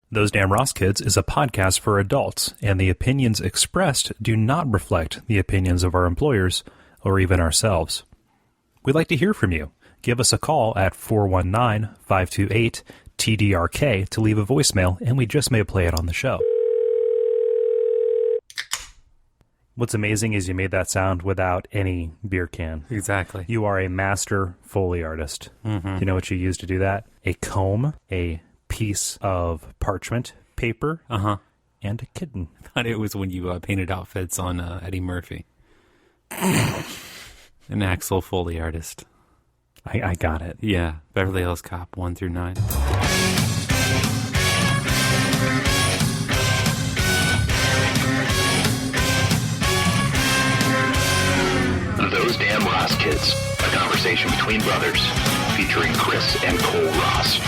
Those Damn Ross Kids is a podcast for adults, and the opinions expressed do not reflect the opinions of our employers or even ourselves. We'd like to hear from you. Give us a call at 419-528-TDRK to leave a voicemail, and we just may play it on the show. What's amazing is you made that sound without any beer can. Exactly. You are a master Foley artist. Mm-hmm. Do you know what you use to do that? A comb, a piece of parchment paper, and a kitten. I thought it was when you painted outfits on Eddie Murphy. An Axel Foley Artist. I got it. Yeah, Beverly Hills Cop 1 through 9. Those Damn Ross Kids, a conversation between brothers, featuring Kris and Kole Ross.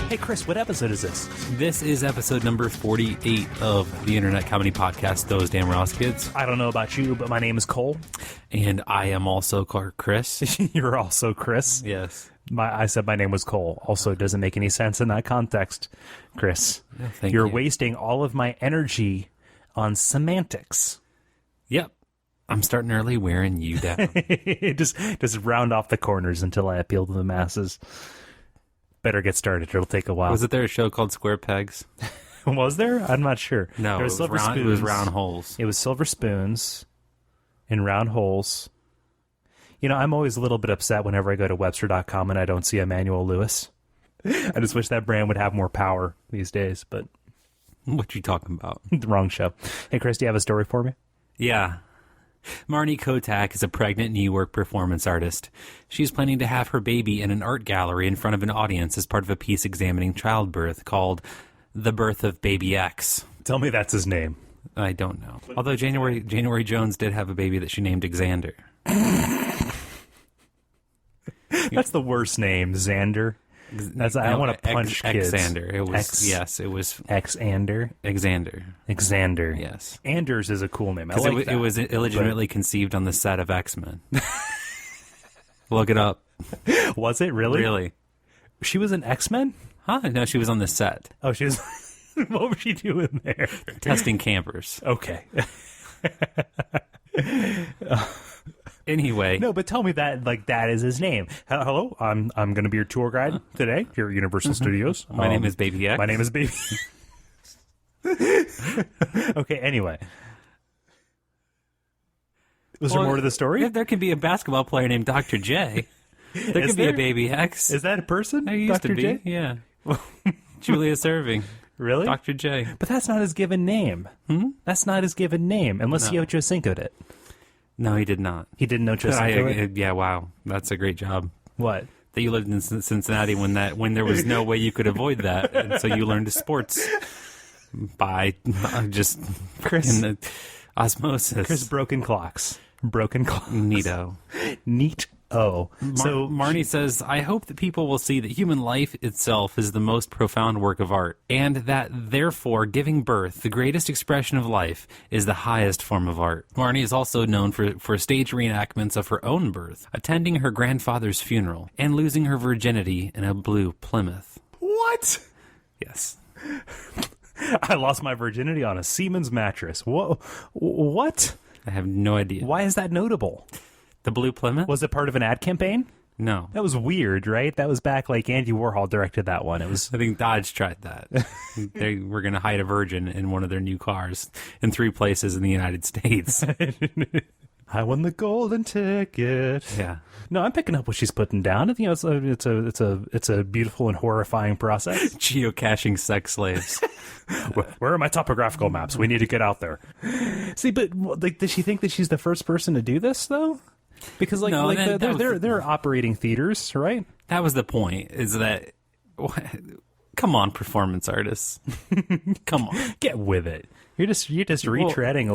Hey, Kris, what episode is this? This is episode number 48 of the internet comedy podcast, Those Damn Ross Kids. I don't know about you, but my name is Kole. And I am also Kris. You're also Kris? Yes. I said my name was Kole. Also, doesn't make any sense in that context, Kris. Yeah, thank You're you. wasting all of my energy on semantics. Yep. I'm starting early, wearing you down. just round off the corners until I appeal to the masses. Better get started. It'll take a while. Wasn't there a show called Square Pegs? Was there? I'm not sure. No, there was silver spoons. It was round holes. It was silver spoons in round holes. You know, I'm always a little bit upset whenever I go to Webster.com and I don't see Emmanuel Lewis. I just wish that brand would have more power these days, but... What you talking about? The wrong show. Hey, Kris, do you have a story for me? Yeah. Marnie Kotak is a pregnant New York performance artist. She's planning to have her baby in an art gallery in front of an audience as part of a piece examining childbirth called The Birth of Baby X. Tell me that's his name. I don't know. Although January Jones did have a baby that she named Xander. That's the worst name, Xander. I want to punch kids. Xander. It was it was Xander. Xander. Yes. Anders is a cool name. I Because like that. it was illegitimately conceived on the set of X-Men. Look it up. Was it really? Really? She was an X-Men? Huh? No, she was on the set. Oh, she was. What was she doing there? Testing campers. Okay. Anyway. No, but tell me that that is his name. Hello, I'm going to be your tour guide today here at Universal Studios. My name is Baby X. My name is Baby. Okay, anyway. Was there more to the story? There could be a basketball player named Dr. J. There could be a Baby X. Is that a person? There used Dr. to be. J? Yeah. Julia Serving. Really? Dr. J. But that's not his given name. That's not his given name, unless he Ocho Cinco'd it. No, he did not. He didn't Ocho Cinco it? Yeah, wow. That's a great job. What? That you lived in Cincinnati when there was no way you could avoid that, and so you learned sports by just Kris, in the osmosis. Kris, broken clocks. Neato. Neat. So Marnie says, I hope that people will see that human life itself is the most profound work of art, and that, therefore, giving birth, the greatest expression of life, is the highest form of art. Marnie is also known for stage reenactments of her own birth, attending her grandfather's funeral, and losing her virginity in a blue Plymouth. What? Yes. I lost my virginity on a Siemens mattress. What? I have no idea. Why is that notable? The blue Plymouth? Was it part of an ad campaign? No. That was weird, right? That was back Andy Warhol directed that one. It was. I think Dodge tried that. They were going to hide a virgin in one of their new cars in 3 places in the United States. I won the golden ticket. Yeah. No, I'm picking up what she's putting down. You know, it's a beautiful and horrifying process. Geocaching sex slaves. Where are my topographical maps? We need to get out there. See, but does she think that she's the first person to do this though? Because they're operating theaters, right? That was the point. Is that come on, performance artists, come on, get with it. You're just retreading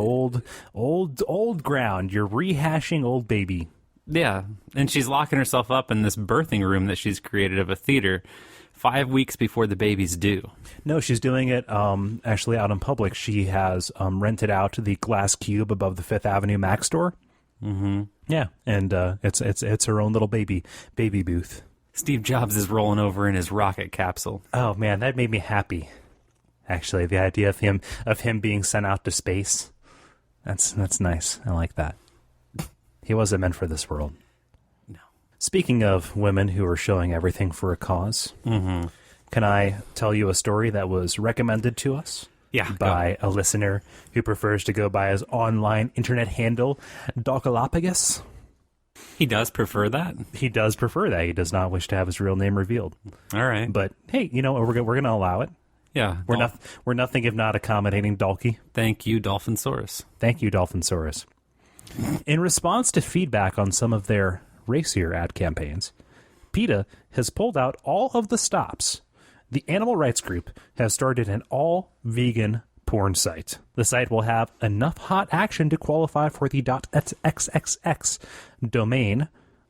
old ground. You're rehashing old baby. Yeah, and she's locking herself up in this birthing room that she's created of a theater 5 weeks before the baby's due. No, she's doing it actually out in public. She has rented out the glass cube above the Fifth Avenue Mac store. Mm-hmm. Yeah, and it's her own little baby booth. Steve Jobs is rolling over in his rocket capsule. Oh man, that made me happy. Actually, the idea of him being sent out to space, that's nice. I like that. He wasn't meant for this world. No. Speaking of women who are showing everything for a cause, can I tell you a story that was recommended to us? Yeah, by a listener who prefers to go by his online internet handle, Dockalapagus. He does prefer that? He does prefer that. He does not wish to have his real name revealed. All right. But hey, you know, we're going to allow it. Yeah. We're nothing if not accommodating Dalky. Thank you, Dolphinsaurus. Thank you, Dolphinsaurus. In response to feedback on some of their racier ad campaigns, PETA has pulled out all of the stops. The animal rights group has started an all-vegan porn site. The site will have enough hot action to qualify for the .xxx domain,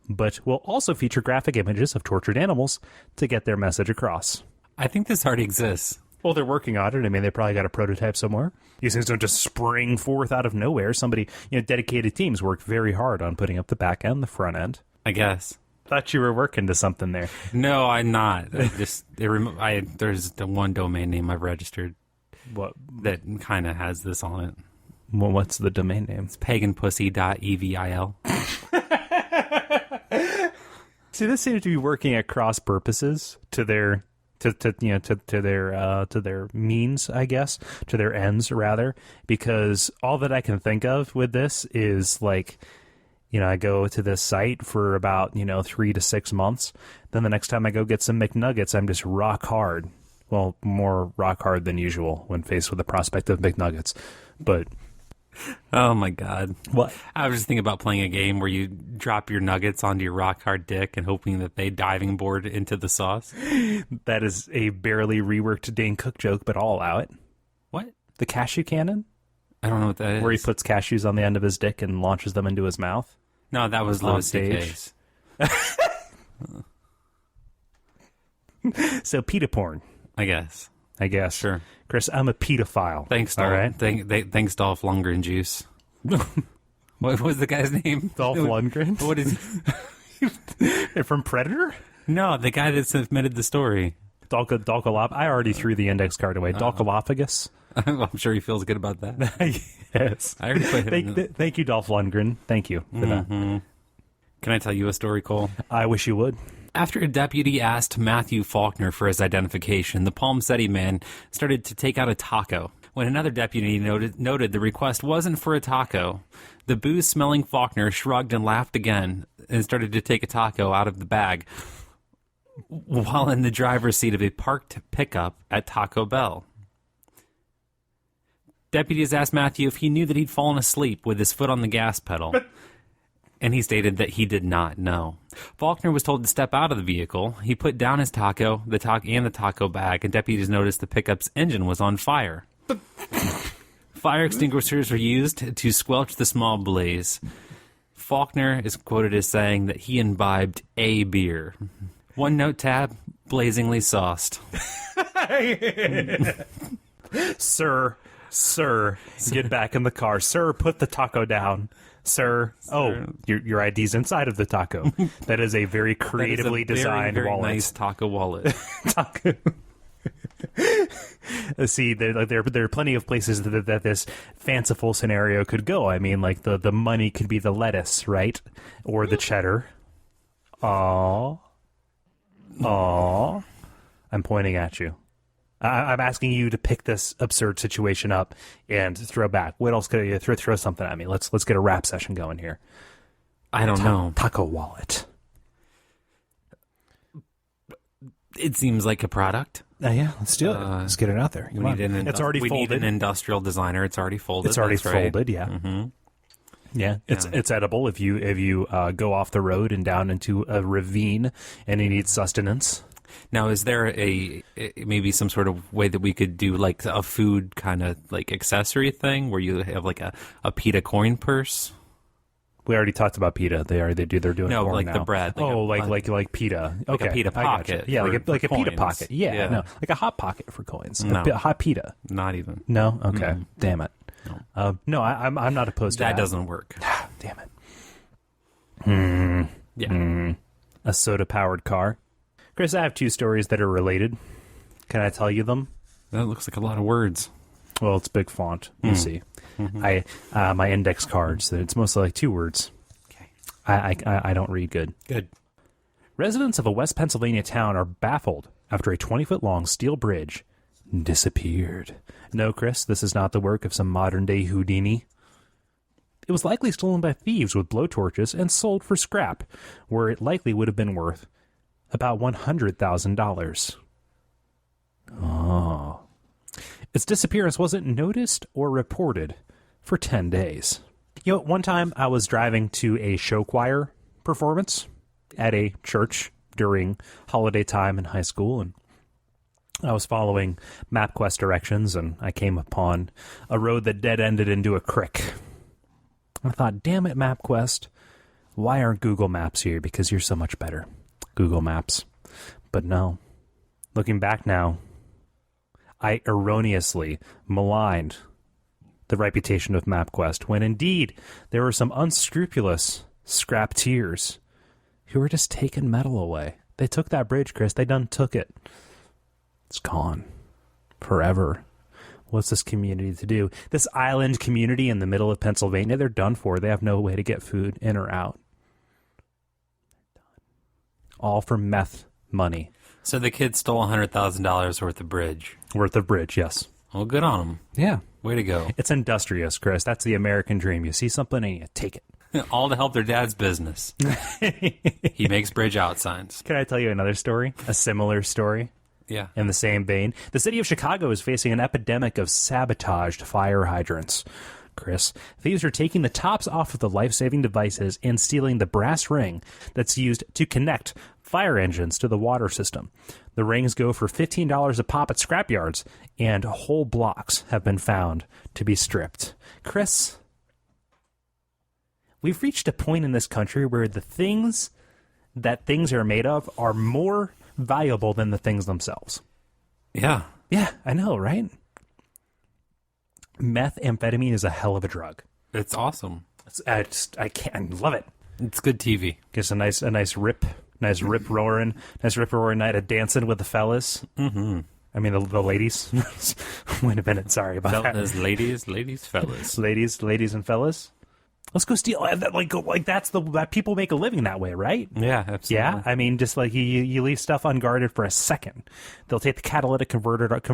but will also feature graphic images of tortured animals to get their message across. I think this already exists. Well, they're working on it. I mean, they probably got a prototype somewhere. These things don't just spring forth out of nowhere. Somebody, dedicated teams work very hard on putting up the back end, the front end. I guess. Thought you were working to something there. No, I'm not. There's the one domain name I've registered. What? That kind of has this on it. Well, what's the domain name? It's paganpussy.evil. See, this seems to be working at cross purposes to their to their means, I guess, to their ends rather, because all that I can think of with this is like, I go to this site for about 3 to 6 months. Then the next time I go get some McNuggets, I'm just rock hard. Well, more rock hard than usual when faced with the prospect of McNuggets. But oh my God. What? I was just thinking about playing a game where you drop your nuggets onto your rock hard dick and hoping that they diving board into the sauce. That is a barely reworked Dane Cook joke, but I'll allow it. What? The cashew cannon? I don't know what that is. Where he puts cashews on the end of his dick and launches them into his mouth? No, that was on Louis stage. C.K.'s. So PETA porn. I guess. Sure. Kris, I'm a pedophile. Thanks, Dolph. All right? Thanks, Dolph Lundgren Juice. What was the guy's name? Dolph Lundgren? What is he? From Predator? No, the guy that submitted the story. Dolkalop. I already threw the index card away. Dolkalophagus. I'm sure he feels good about that. Yes. I already put him Thank you, Dolph Lundgren. Thank you for that. Can I tell you a story, Kole? I wish you would. After a deputy asked Matthew Faulkner for his identification, the Palm City man started to take out a taco. When another deputy noted the request wasn't for a taco, the booze-smelling Faulkner shrugged and laughed again and started to take a taco out of the bag while in the driver's seat of a parked pickup at Taco Bell. Deputies asked Matthew if he knew that he'd fallen asleep with his foot on the gas pedal. And he stated that he did not know. Faulkner was told to step out of the vehicle. He put down his taco, the taco bag, and deputies noticed the pickup's engine was on fire. Fire extinguishers were used to squelch the small blaze. Faulkner is quoted as saying that he imbibed a beer. One note tab, blazingly sauced. Sir, get back in the car. Sir, put the taco down. Sir. Oh, your ID's inside of the taco. That is a very creatively designed very wallet. Nice taco wallet. Taco. See, there are plenty of places that this fanciful scenario could go. I mean, like the money could be the lettuce, right? Or the cheddar. Aww. I'm pointing at you. I'm asking you to pick this absurd situation up and throw back. What else could you throw something at me? Let's get a rap session going here. I don't know. Taco wallet. It seems like a product. Yeah, let's do it. Let's get it out there. It's already folded. We need an industrial designer. It's already folded. It's already folded. Right. Yeah. Mm-hmm. Yeah, it's edible if you go off the road and down into a ravine and you need sustenance. Now, is there maybe some sort of way that we could do like a food kind of like accessory thing where you have like a PETA coin purse? We already talked about PETA. They're doing no, porn like now. The bread. Like PETA. Okay, like a PETA pocket. Yeah, like a PETA coins. pocket. Yeah, no, like a hot pocket for coins. No. A hot PETA. Not even. No. Okay. Damn it. No, I'm not opposed to that. That doesn't work. Damn it. Yeah. A soda-powered car. Kris, I have 2 stories that are related. Can I tell you them? That looks like a lot of words. Well, it's big font. You see. My index cards, it's mostly like 2 words. Okay. I don't read good. Good. Residents of a West Pennsylvania town are baffled after a 20-foot-long steel bridge disappeared. No, Kris, this is not the work of some modern-day Houdini. It was likely stolen by thieves with blowtorches and sold for scrap, where it likely would have been worth about $100,000. Oh. Its disappearance wasn't noticed or reported for 10 days. You know, one time I was driving to a show choir performance at a church during holiday time in high school, and I was following MapQuest directions, and I came upon a road that dead-ended into a creek. I thought, damn it, MapQuest, why aren't Google Maps here? Because you're so much better. Google Maps. But no. Looking back now, I erroneously maligned the reputation of MapQuest, when indeed there were some unscrupulous scrapteers who were just taking metal away. They took that bridge, Kris. They done took it. It's gone. Forever. What's this community to do? This island community in the middle of Pennsylvania, they're done for. They have no way to get food in or out. All for meth money. So the kid stole $100,000 worth of bridge. Worth of bridge, yes. Well, good on him. Yeah. Way to go. It's industrious, Kris. That's the American dream. You see something and you take it. All to help their dad's business. He makes bridge out signs. Can I tell you another story? A similar story? Yeah. In the same vein, the city of Chicago is facing an epidemic of sabotaged fire hydrants. Kris, thieves are taking the tops off of the life-saving devices and stealing the brass ring that's used to connect fire engines to the water system. The rings go for $15 a pop at scrapyards, and whole blocks have been found to be stripped. Kris, we've reached a point in this country where the things that things are made of are more valuable than the things themselves. Yeah. Yeah, I know, right? Methamphetamine is a hell of a drug. It's awesome. I love it. It's good TV. Gives a nice rip roaring night of dancing with the fellas. Mm-hmm. I mean the ladies. Wait a minute, sorry about that. Ladies, fellas. ladies and fellas. Let's go steal like that's that people make a living that way, right? Yeah, absolutely. Yeah, I mean, just like you leave stuff unguarded for a second, they'll take the catalytic converter out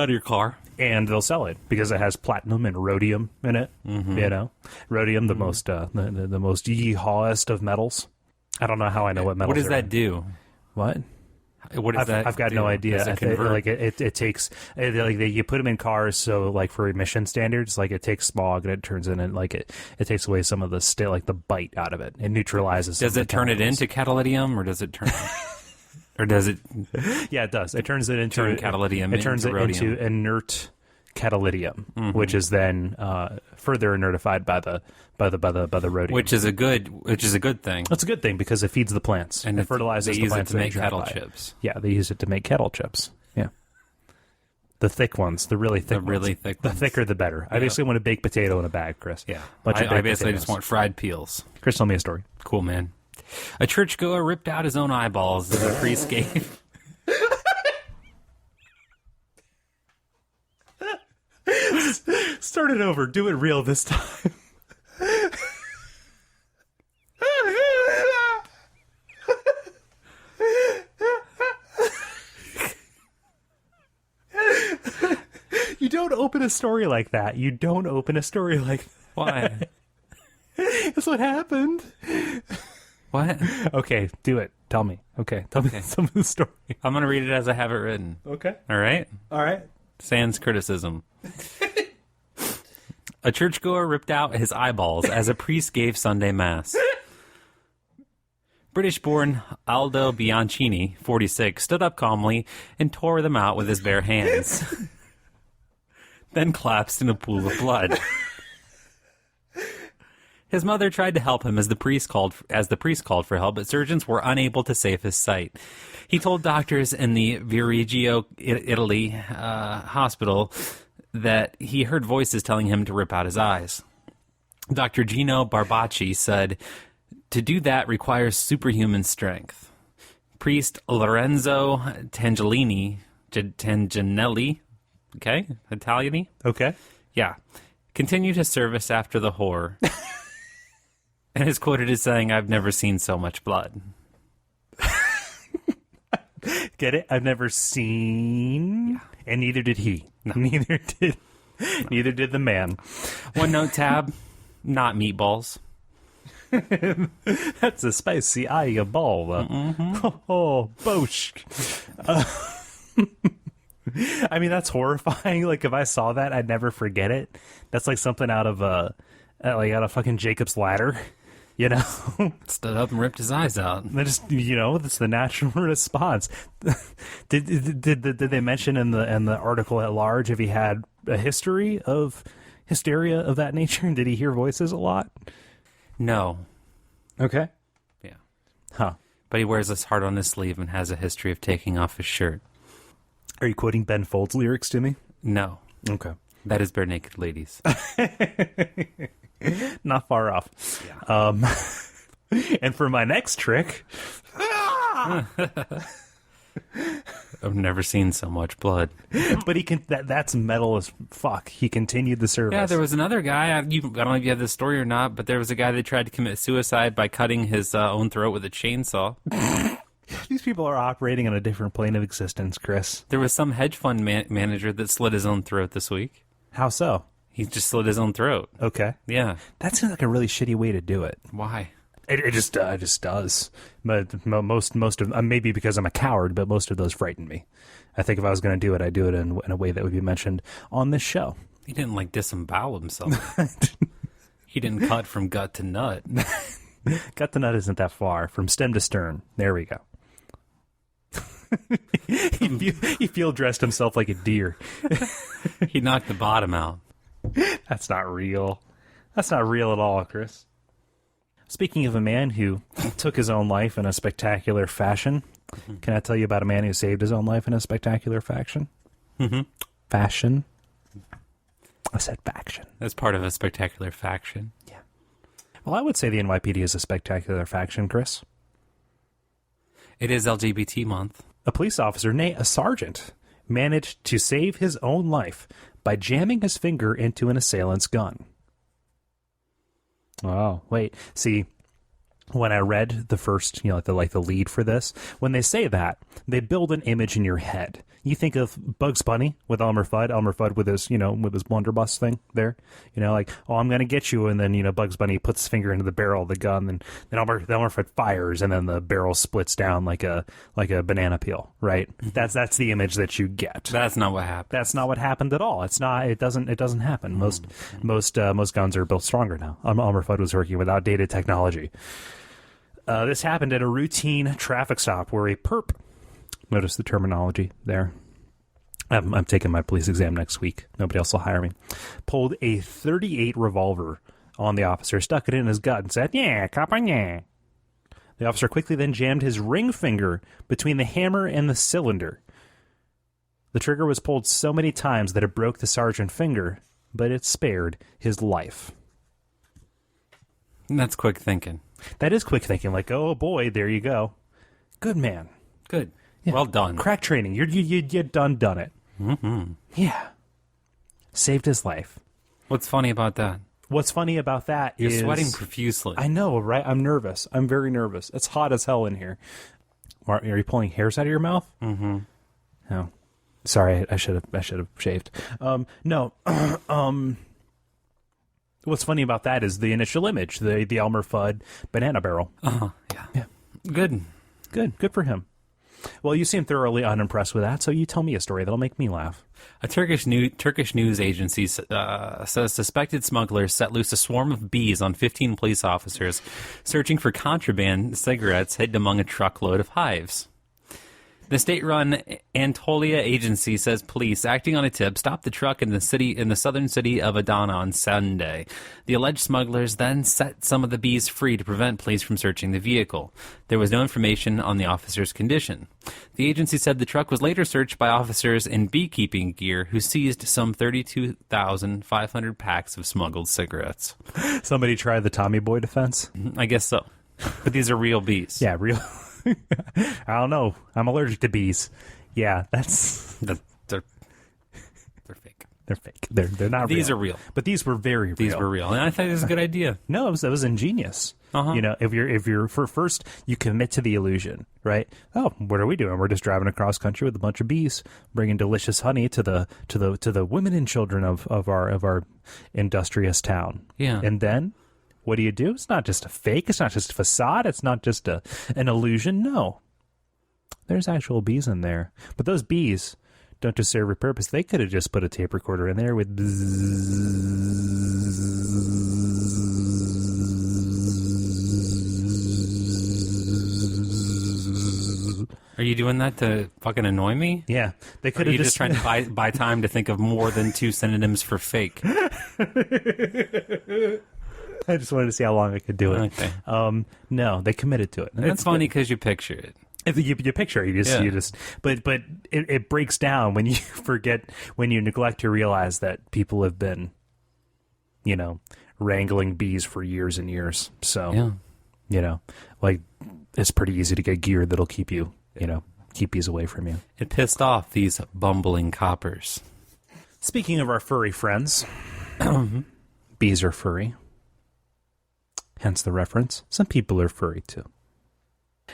of your car, and they'll sell it because it has platinum and rhodium in it. Mm-hmm. You know, rhodium, the most the most yeehawest of metals. I don't know how I know what metals. What does that do? What? What does that? I've got no idea. Does it convert? It takes you put them in cars, so like for emission standards, like it takes smog and it turns in and like it takes away some of the like the bite out of it. It neutralizes. Does it turn it into catalydium, or does it turn? Or does it? Yeah, it does. It turns it into catalydium. It turns it into inert catalydium, mm-hmm. which is then further inertified by the rhodium, which is a good thing. That's a good thing because it feeds the plants and it fertilizes the plants to make kettle chips. Yeah, they use it to make kettle chips. Yeah, the thick ones, the really thick ones. The thicker the better. I basically want a baked potato in a bag, Kris. Yeah, I basically just want fried peels. Kris, tell me a story. Cool, man. A churchgoer ripped out his own eyeballs as a priest gave. Start it over. Do it real this time. You don't open a story like that. You don't open a story like that. Why? That's what happened. What? Okay, do it. Tell me. Okay, tell me some of the story. I'm going to read it as I have it written. Okay. All right? All right. Sans criticism. A churchgoer ripped out his eyeballs as a priest gave Sunday Mass. British-born Aldo Bianchini, 46, stood up calmly and tore them out with his bare hands. Then collapsed in a pool of blood. His mother tried to help him as the priest called for help, but surgeons were unable to save his sight. He told doctors in the Viareggio, Italy hospital that he heard voices telling him to rip out his eyes. Dr. Gino Barbacci said, to do that requires superhuman strength. Priest Lorenzo Tangelini, okay, Italian-y? Okay. Yeah. Continued his service after the horror. And is quoted as saying, I've never seen so much blood. Get it? I've never seen, Yeah. and neither did he. No. Neither did the man. One note tab, not meatballs. That's a spicy eyeball. Oh, bosh. I mean, that's horrifying. Like, if I saw that, I'd never forget it. That's like something out of fucking Jacob's Ladder, you know? Stood up and ripped his eyes out. That just, that's the natural response. Did they mention in the article at large if he had a history of hysteria of that nature? Did he hear voices a lot? No. Okay. Yeah. Huh. But he wears his heart on his sleeve and has a history of taking off his shirt. Are you quoting Ben Folds lyrics to me? No. Okay. That is Bare Naked Ladies. Not far off. Yeah. And for my next trick, I've never seen so much blood. but he can. That's metal as fuck. He continued the service. Yeah, there was another guy. I don't know if you have this story or not, but there was a guy that tried to commit suicide by cutting his own throat with a chainsaw. These people are operating on a different plane of existence, Chris. There was some hedge fund manager that slit his own throat this week. How so? He just slit his own throat. Okay. Yeah. That seems like a really shitty way to do it. Why? It just does. But most of maybe because I'm a coward, but most of those frighten me. I think if I was going to do it, I'd do it in a way that would be mentioned on this show. He didn't disembowel himself. He didn't cut from gut to nut. Gut to nut isn't that far. From stem to stern. There we go. he field dressed himself like a deer. He knocked the bottom out. That's not real. That's not real at all, Chris. Speaking of a man who took his own life in a spectacular fashion, can I tell you about a man who saved his own life in a spectacular fashion? Mm-hmm. Fashion? I said faction. That's part of a spectacular faction. Yeah. Well, I would say the NYPD is a spectacular faction, Chris. It is LGBT month. A police officer, nay, a sergeant, managed to save his own life by jamming his finger into an assailant's gun. Oh, wait. See, when I read the first, the lead for this, when they say that, they build an image in your head. You think of Bugs Bunny with Elmer Fudd with his, with his blunderbuss thing there, oh, I'm going to get you. And then, Bugs Bunny puts his finger into the barrel of the gun, and then Elmer Fudd fires, and then the barrel splits down like a banana peel, right? That's the image that you get. That's not what happened. That's not what happened at all. It's not, it doesn't happen. Most guns are built stronger now. Elmer Fudd was working with outdated technology. This happened at a routine traffic stop where a perp, notice the terminology there. I'm taking my police exam next week. Nobody else will hire me. Pulled a .38 revolver on the officer, stuck it in his gut, and said, "Yeah, cop on yeah." The officer quickly then jammed his ring finger between the hammer and the cylinder. The trigger was pulled so many times that it broke the sergeant's finger, but it spared his life. And that's quick thinking. That is quick thinking. Like, oh boy, there you go. Good man. Good. Yeah. Well done. Crack training. You done it. Mm-hmm. Yeah. Saved his life. What's funny about that? What's funny about that You're is... sweating profusely. I know, right? I'm nervous. I'm very nervous. It's hot as hell in here. Are you pulling hairs out of your mouth? Mm-hmm. Oh. Sorry, I should have shaved. No. What's funny about that is the initial image, the Elmer Fudd banana barrel. Yeah. Good. Good for him. Well, you seem thoroughly unimpressed with that, so you tell me a story that'll make me laugh. A Turkish news agency says suspected smugglers set loose a swarm of bees on 15 police officers searching for contraband cigarettes hidden among a truckload of hives. The state-run Antolia agency says police, acting on a tip, stopped the truck in the southern city of Adana on Sunday. The alleged smugglers then set some of the bees free to prevent police from searching the vehicle. There was no information on the officer's condition. The agency said the truck was later searched by officers in beekeeping gear who seized some 32,500 packs of smuggled cigarettes. Somebody tried the Tommy Boy defense? I guess so. But these are real bees. Yeah, real. I don't know. I'm allergic to bees. Yeah, they're fake. They're fake. They're not real. These are real. But these were very real. These were real. And I thought it was a good idea. No, it was ingenious. Uh-huh. You know, if you're first, you commit to the illusion, right? Oh, what are we doing? We're just driving across country with a bunch of bees, bringing delicious honey to the women and children of our industrious town. Yeah. And then, what do? It's not just a fake. It's not just a facade. It's not just an illusion. No, there's actual bees in there. But those bees don't just serve a purpose. They could have just put a tape recorder in there with Are you doing that to fucking annoy me? Yeah, they could have just trying to buy time to think of more than 2 synonyms for fake. I just wanted to see how long I could do it. Okay. No, they committed to it. And It's funny because you picture it. if you picture it, but it breaks down when you forget, when you neglect to realize that people have been, wrangling bees for years and years. So, it's pretty easy to get gear that'll keep you, keep bees away from you. It pissed off these bumbling coppers. Speaking of our furry friends, bees are furry. Hence the reference. Some people are furry too.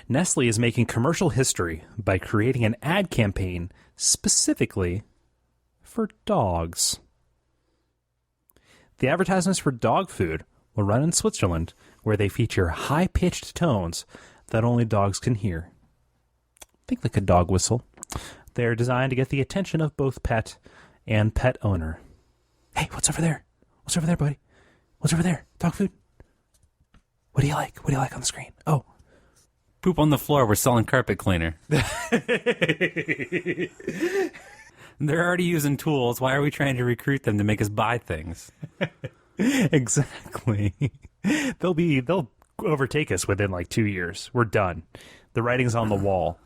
Nestle is making commercial history by creating an ad campaign specifically for dogs. The advertisements for dog food will run in Switzerland, where they feature high-pitched tones that only dogs can hear. Think like a dog whistle. They are designed to get the attention of both pet and pet owner. Hey, what's over there? What's over there, buddy? What's over there? Dog food? What do you like? What do you like on the screen? Oh. Poop on the floor. We're selling carpet cleaner. They're already using tools. Why are we trying to recruit them to make us buy things? Exactly. They'll overtake us within like 2 years. We're done. The writing's on the wall.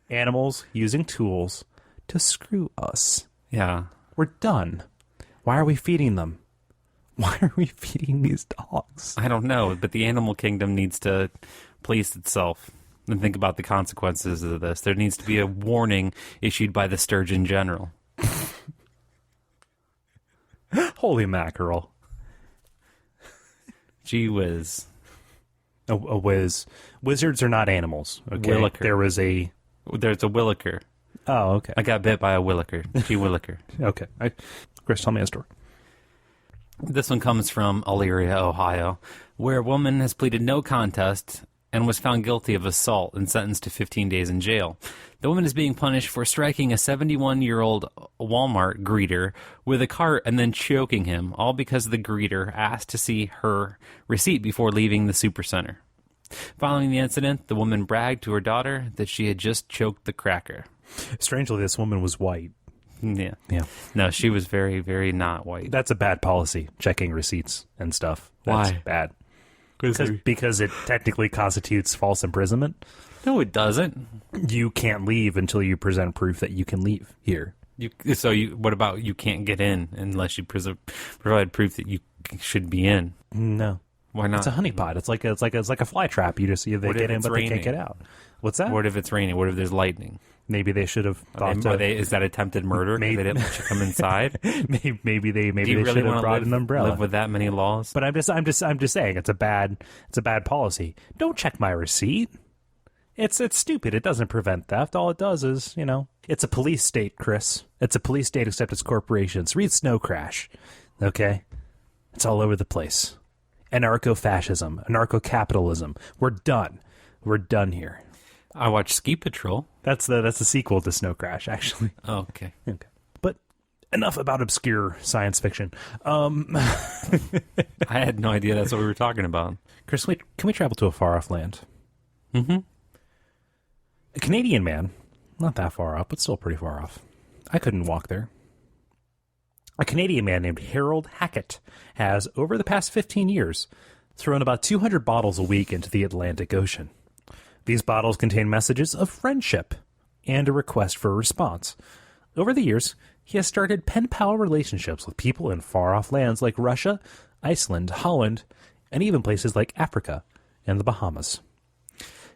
Animals using tools to screw us. Yeah. We're done. Why are we feeding them? Why are we feeding these dogs? I don't know, but the animal kingdom needs to police itself and think about the consequences of this. There needs to be a warning issued by the Sturgeon General. Holy mackerel. Gee whiz. A whiz. Wizards are not animals. Okay. Williker. There's a williker. Oh, okay. I got bit by a williker. Gee williker. Okay. Kris, tell me a story. This one comes from Elyria, Ohio, where a woman has pleaded no contest and was found guilty of assault and sentenced to 15 days in jail. The woman is being punished for striking a 71-year-old Walmart greeter with a cart and then choking him, all because the greeter asked to see her receipt before leaving the supercenter. Following the incident, the woman bragged to her daughter that she had just choked the cracker. Strangely, this woman was white. Yeah. Yeah. No, she was very, very not white. That's a bad policy, checking receipts and stuff. That's Why? bad. Because it technically constitutes false imprisonment. No, it doesn't. You can't leave until you present proof that you can leave here. What about you can't get in unless you provide proof that you should be in? No. Why not? It's a honeypot. It's like a fly trap. They get in, but they can't get out. What's that? What if it's raining? What if there's lightning? Maybe they should have thought. Is that attempted murder? Maybe they didn't let you come inside. maybe they really should have brought an umbrella. Live with that many laws? But I'm just saying it's a bad policy. Don't check my receipt. It's stupid. It doesn't prevent theft. All it does is, it's a police state, Kris. It's a police state except it's corporations. Read Snow Crash. Okay? It's all over the place. Anarcho-fascism, anarcho-capitalism. We're done. We're done here. I watched Ski Patrol. That's the sequel to Snow Crash, actually. Oh, okay. Okay. But enough about obscure science fiction. I had no idea that's what we were talking about. Kris, can we travel to a far-off land? Mm-hmm. A Canadian man Not that far off, but still pretty far off. I couldn't walk there. A Canadian man named Harold Hackett has, over the past 15 years, thrown about 200 bottles a week into the Atlantic Ocean. These bottles contain messages of friendship and a request for a response. Over the years, he has started pen pal relationships with people in far-off lands like Russia, Iceland, Holland, and even places like Africa and the Bahamas.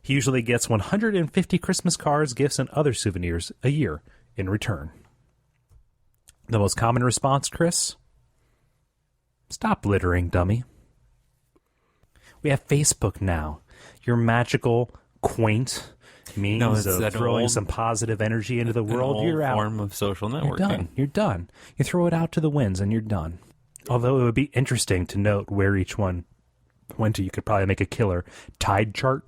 He usually gets 150 Christmas cards, gifts, and other souvenirs a year in return. The most common response, Kris? Stop littering, dummy. We have Facebook now. Your magical, quaint means of throwing some positive energy into the world. You're out. Form of social networking. You're done. You're done. You throw it out to the winds and you're done. Although it would be interesting to note where each one went to. You could probably make a killer tide chart.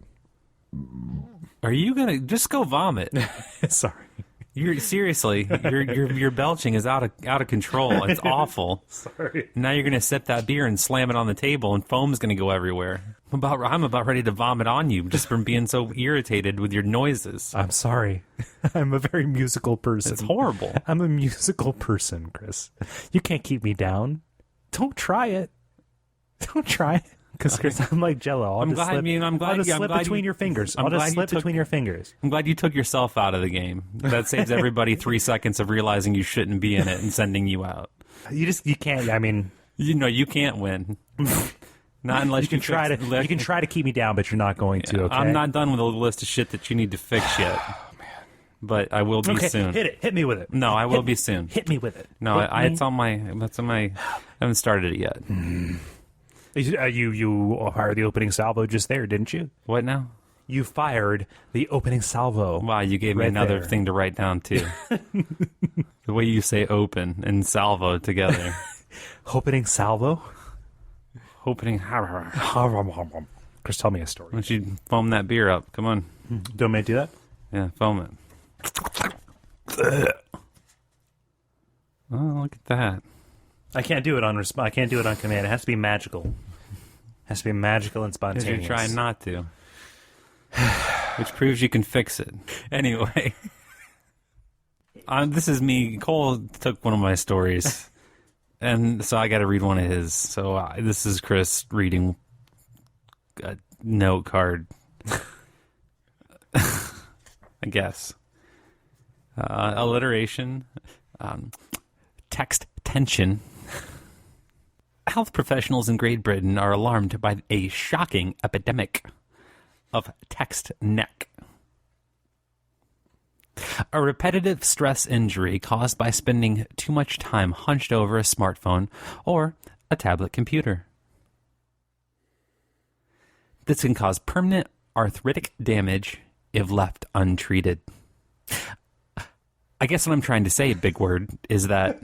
Are you gonna just go vomit? Sorry. You're seriously, your belching is out of control. It's awful. Sorry. Now you're gonna sip that beer and slam it on the table, and foam's gonna go everywhere. I'm about ready to vomit on you just from being so irritated with your noises. I'm sorry. I'm a very musical person. It's horrible. I'm a musical person, Kris. You can't keep me down. Don't try it. Don't try it. Because, Kris, I'm like Jell-O. I'm glad between your fingers. I'll just slip between your fingers. I'm glad you took yourself out of the game. That saves everybody 3 seconds of realizing you shouldn't be in it and sending you out. You can't. I mean, you can't win. Not unless you can try to. You can try to keep me down, but you're not going to. Okay? I'm not done with the list of shit that you need to fix yet. Oh, man. But I will be soon. Hit it. Hit me with it. No, I will be soon. Hit me with it. No, it's on my. I haven't started it yet. You fired the opening salvo just there, didn't you? What now? You fired the opening salvo. Wow, you gave me another thing to write down, too. The way you say open and salvo together. Opening salvo? Opening. Kris, tell me a story. Why don't you foam that beer up? Come on. Don't make me do that? Yeah, foam it. Oh, look at that. I can't do it on I can't do it on command. It has to be magical. It has to be magical and spontaneous. You're trying not to. Which proves you can fix it. Anyway. This is me. Kole took one of my stories. And so I got to read one of his. So this is Kris reading a note card. I guess. Alliteration. Text tension. Health professionals in Great Britain are alarmed by a shocking epidemic of text neck. A repetitive stress injury caused by spending too much time hunched over a smartphone or a tablet computer. This can cause permanent arthritic damage if left untreated. I guess what I'm trying to say, big word, is that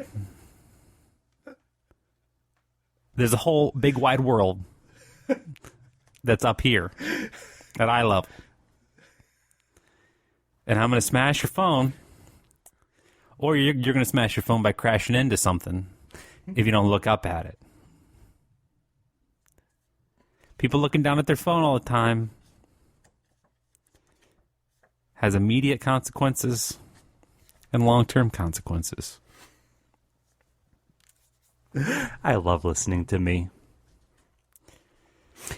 there's a whole big wide world that's up here at eye level. And I'm going to smash your phone, or you're going to smash your phone by crashing into something if you don't look up at it. People looking down at their phone all the time has immediate consequences and long-term consequences. I love listening to me.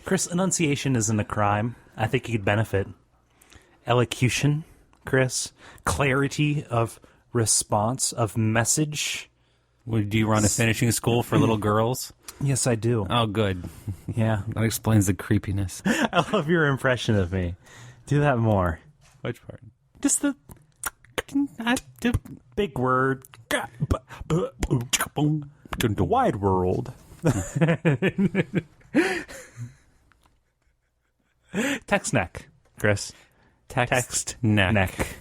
Kris, enunciation isn't a crime. I think you could benefit. Elocution, Kris. Clarity of response, of message. Do you run a finishing school for little girls? Yes, I do. Oh, good. Yeah. That explains the creepiness. I love your impression of me. Do that more. Which part? Just the big word. The wide world. Text neck, Kris. Text neck.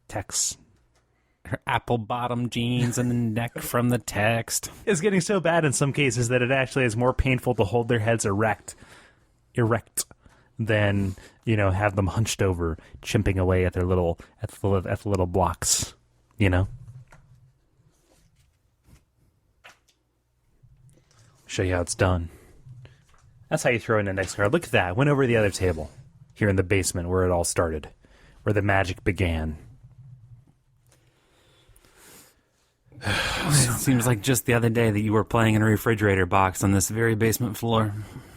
Text. Her apple bottom jeans and the neck from the text. It's getting so bad in some cases that it actually is more painful to hold their heads erect than, have them hunched over, chimping away at their little blocks, Show you how it's done. That's how you throw an index card. Look at that. Went over the other table here in the basement where it all started, where the magic began. It seems like just the other day that you were playing in a refrigerator box on this very basement floor.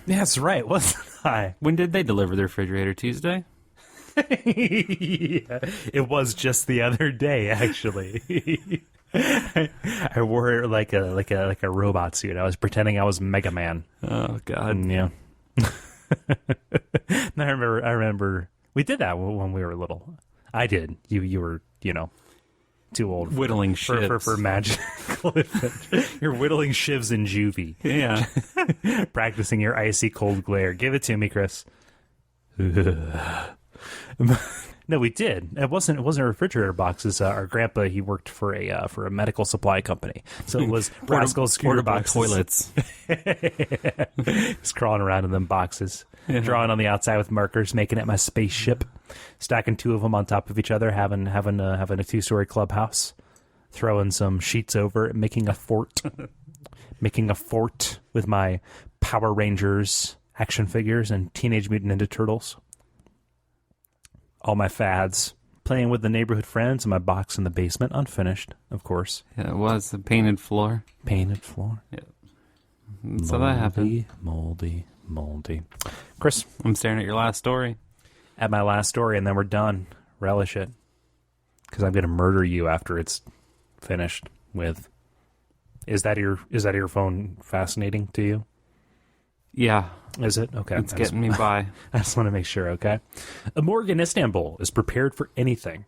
Yeah, that's right, wasn't I? When did they deliver the refrigerator? Tuesday? Yeah, it was just the other day, actually. I wore it like a robot suit. I was pretending I was Mega Man. Oh God! Yeah. And I remember we did that when we were little. I did. You were, too old Whittling shivs. for magical adventure. You're whittling shivs in juvie. Yeah. Practicing your icy cold glare. Give it to me, Kris. No, we did. It wasn't refrigerator boxes. Our grandpa, he worked for a medical supply company, so it was rascal scooter boxes. Toilets. Just crawling around in them boxes, drawing on the outside with markers, making it my spaceship, stacking two of them on top of each other, having a 2-story clubhouse, throwing some sheets over it, making a fort with my Power Rangers action figures and Teenage Mutant Ninja Turtles. All my fads, playing with the neighborhood friends in my box in the basement, unfinished, of course. Yeah, it was a painted floor. Painted floor. Yeah. So that happened. Moldy. Kris, I'm staring at your last story. at my last story, and then we're done. Relish it, because I'm going to murder you after it's finished with. Is that your phone fascinating to you? Yeah. Is it? Okay. It's getting me by. I just want to make sure, okay? A morgue in Istanbul is prepared for anything.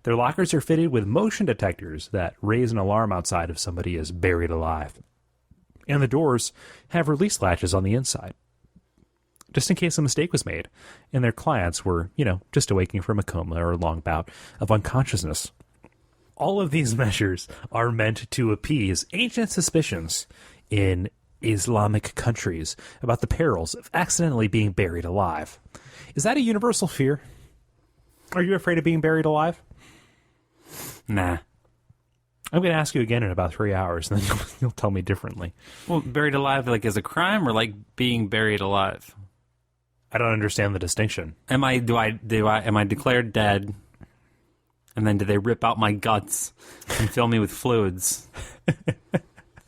Their lockers are fitted with motion detectors that raise an alarm outside if somebody is buried alive. And the doors have release latches on the inside, just in case a mistake was made and their clients were, just awaking from a coma or a long bout of unconsciousness. All of these measures are meant to appease ancient suspicions in Islamic countries about the perils of accidentally being buried alive. Is that a universal fear? Are you afraid of being buried alive? Nah. I'm going to ask you again in about 3 hours, and then you'll tell me differently. Well, buried alive like as a crime or like being buried alive? I don't understand the distinction. Am I declared dead? And then do they rip out my guts and fill me with fluids?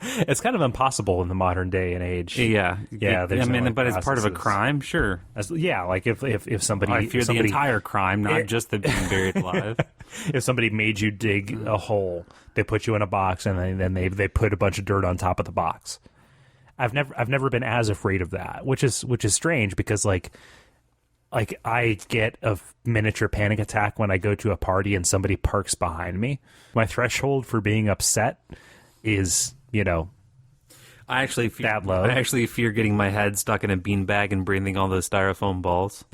It's kind of impossible in the modern day and age. Yeah. Yeah. But it's part of a crime, sure. Like if somebody... I fear the entire crime, not just the being buried alive. If somebody made you dig a hole, they put you in a box, and then they put a bunch of dirt on top of the box. I've never been as afraid of that, which is strange because like I get a miniature panic attack when I go to a party and somebody parks behind me. My threshold for being upset is, I actually fear, that low. I actually fear getting my head stuck in a beanbag and breathing all those styrofoam balls.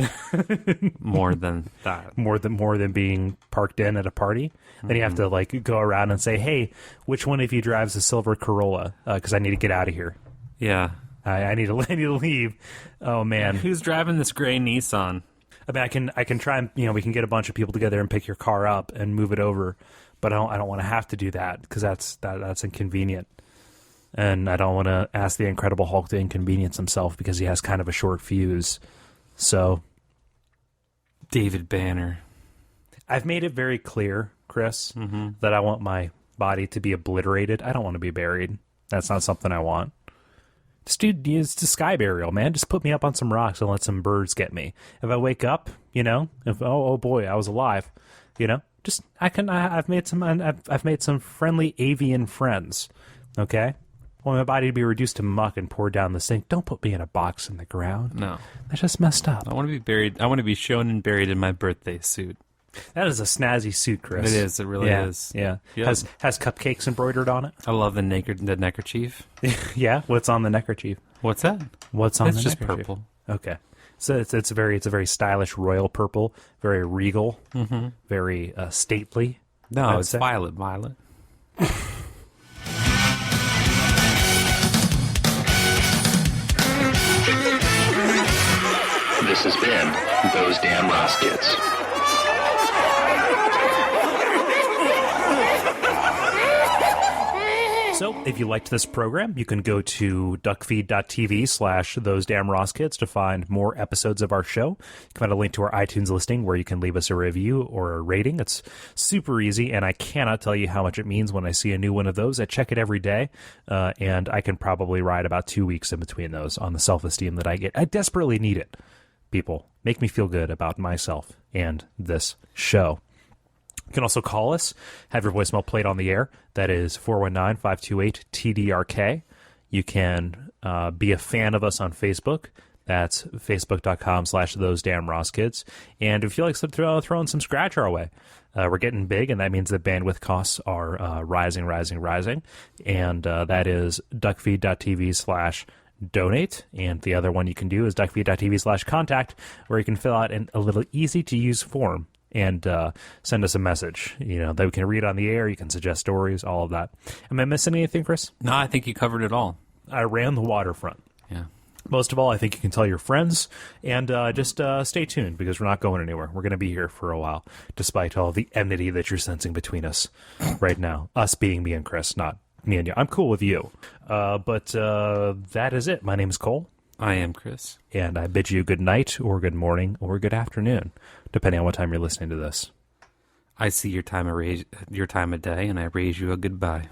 More than that. More than being parked in at a party. Then you have to go around and say, "Hey, which one of you drives a silver Corolla? Because I need to get out of here. Yeah, I need to leave." Oh man, who's driving this gray Nissan? I mean, I can try and we can get a bunch of people together and pick your car up and move it over, but I don't want to have to do that because that's inconvenient. And I don't want to ask the Incredible Hulk to inconvenience himself because he has kind of a short fuse. So, David Banner. I've made it very clear, Kris, that I want my body to be obliterated. I don't want to be buried. That's not something I want. It's a sky burial, man. Just put me up on some rocks and let some birds get me. If I wake up, if oh boy, I was alive, I've made some friendly avian friends. Okay. I want my body to be reduced to muck and poured down the sink. Don't put me in a box in the ground. No. That's just messed up. I want to be buried. I want to be shown and buried in my birthday suit. That is a snazzy suit, Kris. It is. It really is. Yeah. Yep. Has cupcakes embroidered on it. I love the neckerchief. Yeah. What's on the neckerchief? What's that? What's on the neckerchief? It's just purple. Okay. So it's a very stylish royal purple, very regal, very stately. No, it's violet. This has been Those Damn Ross Kids. Also, if you liked this program, you can go to Duckfeed.tv/Those Damn Ross Kids to find more episodes of our show. You can find a link to our iTunes listing where you can leave us a review or a rating. It's super easy, and I cannot tell you how much it means when I see a new one of those. I check it every day, and I can probably ride about 2 weeks in between those on the self-esteem that I get. I desperately need it. People, make me feel good about myself and this show. You can also call us, have your voicemail played on the air. That is 419-528-TDRK. You can be a fan of us on Facebook. That's facebook.com/Those Damn Ross Kids. And if you like throwing some scratch our way, we're getting big, and that means the bandwidth costs are rising. And that is duckfeed.tv/donate. And the other one you can do is duckfeed.tv/contact, where you can fill out a little easy-to-use form and send us a message, that we can read on the air. You can suggest stories, all of that. Am I missing anything, Kris? No, I think you covered it all. I ran the waterfront. Yeah. Most of all, I think you can tell your friends, and just stay tuned, because we're not going anywhere. We're going to be here for a while, despite all the enmity that you're sensing between us right now. Us being me and Kris, not me and you. I'm cool with you. But that is it. My name is Kole. I am Kris. And I bid you good night, or good morning, or good afternoon, depending on what time you're listening to this. I see your time of day, and I raise you a goodbye.